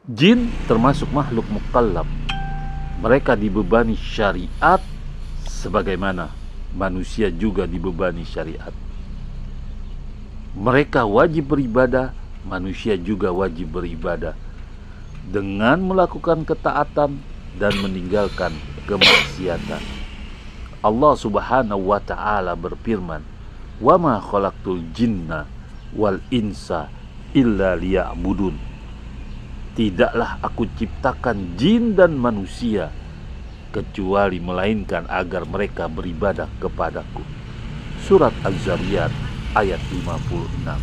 Jin termasuk makhluk mukallaf. Mereka dibebani syariat sebagaimana manusia juga dibebani syariat. Mereka wajib beribadah, manusia juga wajib beribadah dengan melakukan ketaatan dan meninggalkan kemaksiatan. Allah Subhanahu wa taala berfirman, "Wa ma khalaqtul jinna wal insa illa liya'budun." Tidaklah aku ciptakan jin dan manusia kecuali melainkan agar mereka beribadah kepadaku. Surat Az-Zariyat ayat 56.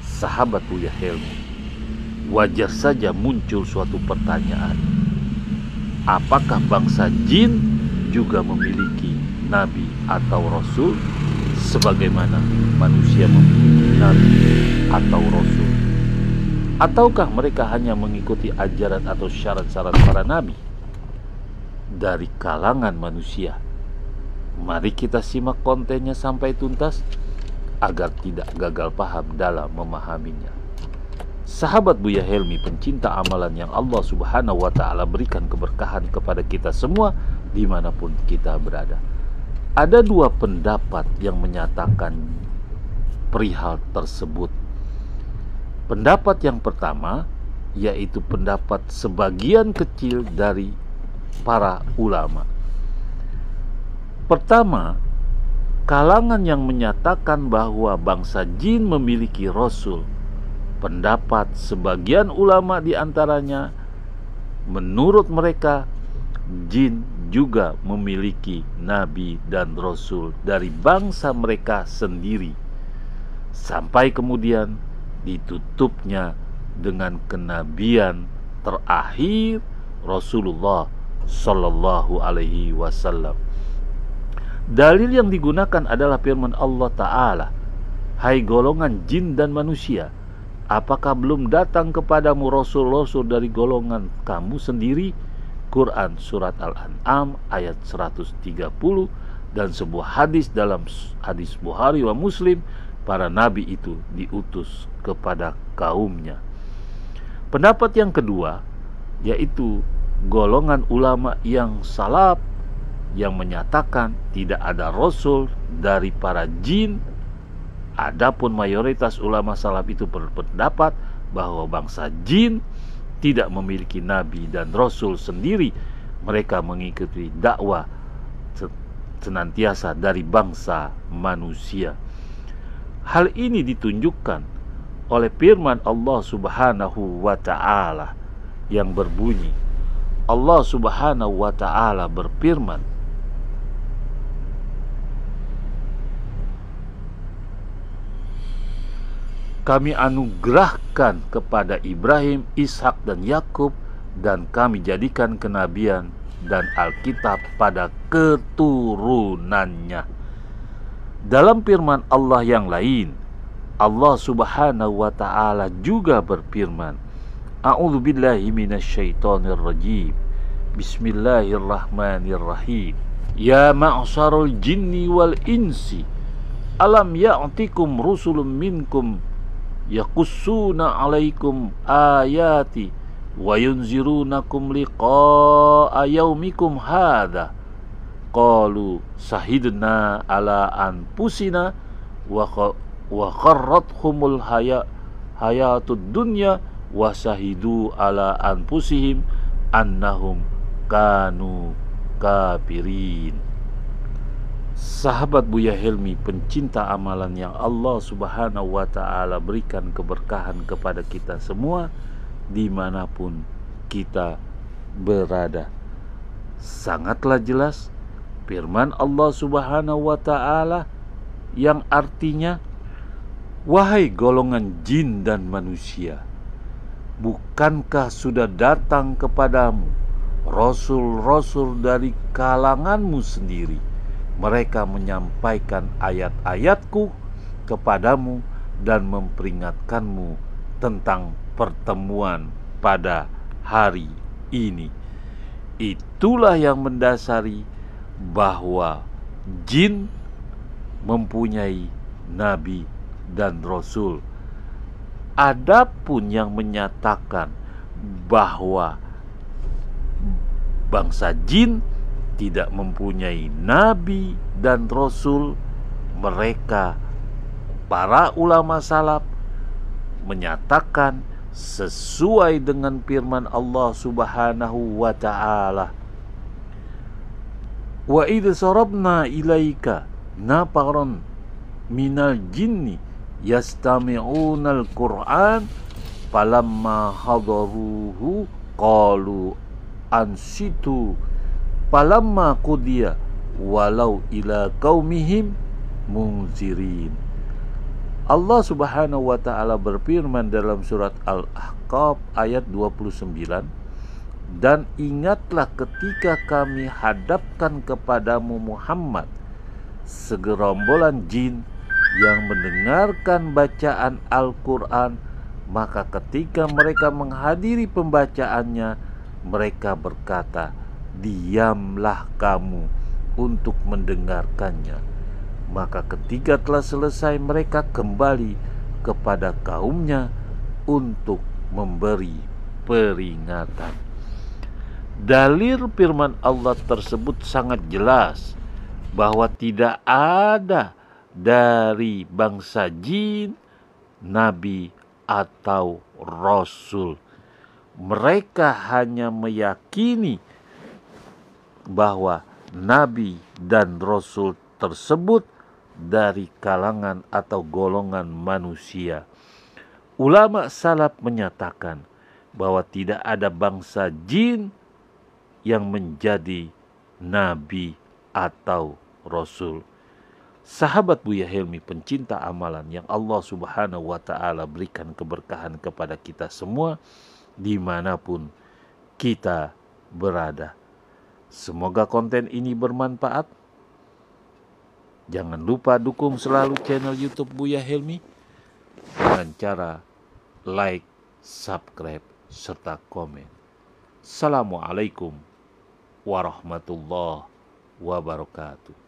Sahabat Buya Helmi, wajar saja muncul suatu pertanyaan. Apakah bangsa jin juga memiliki nabi atau rasul sebagaimana manusia memiliki nabi atau rasul? Ataukah mereka hanya mengikuti ajaran atau syarat-syarat para nabi dari kalangan manusia? Mari kita simak kontennya sampai tuntas agar tidak gagal paham dalam memahaminya. Sahabat Buya Helmi, pencinta amalan yang Allah Subhanahu wa ta'ala berikan keberkahan kepada kita semua dimanapun kita berada. Ada dua pendapat yang menyatakan perihal tersebut. Pendapat yang pertama yaitu pendapat sebagian kecil dari para ulama. Pertama, kalangan yang menyatakan bahwa bangsa jin memiliki rasul. Pendapat sebagian ulama diantaranya, menurut mereka jin juga memiliki nabi dan rasul dari bangsa mereka sendiri, sampai kemudian ditutupnya dengan kenabian terakhir Rasulullah Sallallahu Alaihi Wasallam. Dalil yang digunakan adalah firman Allah Ta'ala, "Hai golongan jin dan manusia, apakah belum datang kepadamu rasul-rasul dari golongan kamu sendiri?" Quran Surat Al-An'am ayat 130. Dan sebuah hadis dalam hadis Bukhari wa Muslim, para nabi itu diutus kepada kaumnya. Pendapat yang kedua yaitu golongan ulama yang salaf, yang menyatakan tidak ada rasul dari para jin. Adapun mayoritas ulama salaf itu berpendapat bahwa bangsa jin tidak memiliki nabi dan rasul sendiri. Mereka mengikuti dakwah senantiasa dari bangsa manusia. Hal ini ditunjukkan oleh firman Allah Subhanahu wa ta'ala yang berbunyi, Allah Subhanahu wa ta'ala berfirman, "Kami anugerahkan kepada Ibrahim, Ishak dan Yakub, dan kami jadikan kenabian dan Alkitab pada keturunannya." Dalam firman Allah yang lain, Allah Subhanahu wa ta'ala juga berfirman, "A'udzu billahi minasyaitonir rajim. Bismillahirrahmanirrahim. Ya ma'syarul jinni wal insi, alam ya'tikum rusulun minkum yaqussuna 'alaikum ayati wa yunzirunakum liqa'a yaumikum hadza. Qalu sahidna ala anfusina wa gharrathumul hayatud dunya wa sahidu ala anfusihim annahum kanu kafirin." Sahabat Buya Helmi, pencinta amalan yang Allah Subhanahu wa ta'ala berikan keberkahan kepada kita semua dimanapun kita berada. Sangatlah jelas firman Allah Subhanahu wa ta'ala yang artinya, "Wahai golongan jin dan manusia, bukankah sudah datang kepadamu rasul-rasul dari kalanganmu sendiri? Mereka menyampaikan ayat-ayatku kepadamu dan memperingatkanmu tentang pertemuan pada hari ini." Itulah yang mendasari bahwa jin mempunyai nabi dan rasul. Adapun yang menyatakan bahwa bangsa jin tidak mempunyai nabi dan rasul. Mereka, para ulama salaf, menyatakan sesuai dengan firman Allah Subhanahu wa ta'ala, wa idh sarabna ilaika nafaran minal jinni yastami'unal Qur'an falamma hadaruhu qalu ansitu falamma qudiya walau ila qaumihim munzirin. Allah Subhanahu wa ta'ala berfirman dalam surat Al-Ahqaf ayat 29, dan ingatlah ketika kami hadapkan kepadamu Muhammad segerombolan jin yang mendengarkan bacaan Al-Quran, maka ketika mereka menghadiri pembacaannya, mereka berkata, diamlah kamu untuk mendengarkannya. Maka ketika telah selesai, mereka kembali kepada kaumnya untuk memberi peringatan. Dalil firman Allah tersebut sangat jelas bahwa tidak ada dari bangsa jin nabi atau rasul. Mereka hanya meyakini bahwa nabi dan rasul tersebut dari kalangan atau golongan manusia. Ulama salaf menyatakan bahwa tidak ada bangsa jin yang menjadi nabi atau rasul. Sahabat Buya Helmi, pencinta amalan yang Allah Subhanahu wa ta'ala berikan keberkahan kepada kita semua dimanapun kita berada. Semoga konten ini bermanfaat. Jangan lupa dukung selalu channel YouTube Buya Helmi dengan cara like, subscribe, serta komen. Assalamualaikum warahmatullahi wabarakatuh.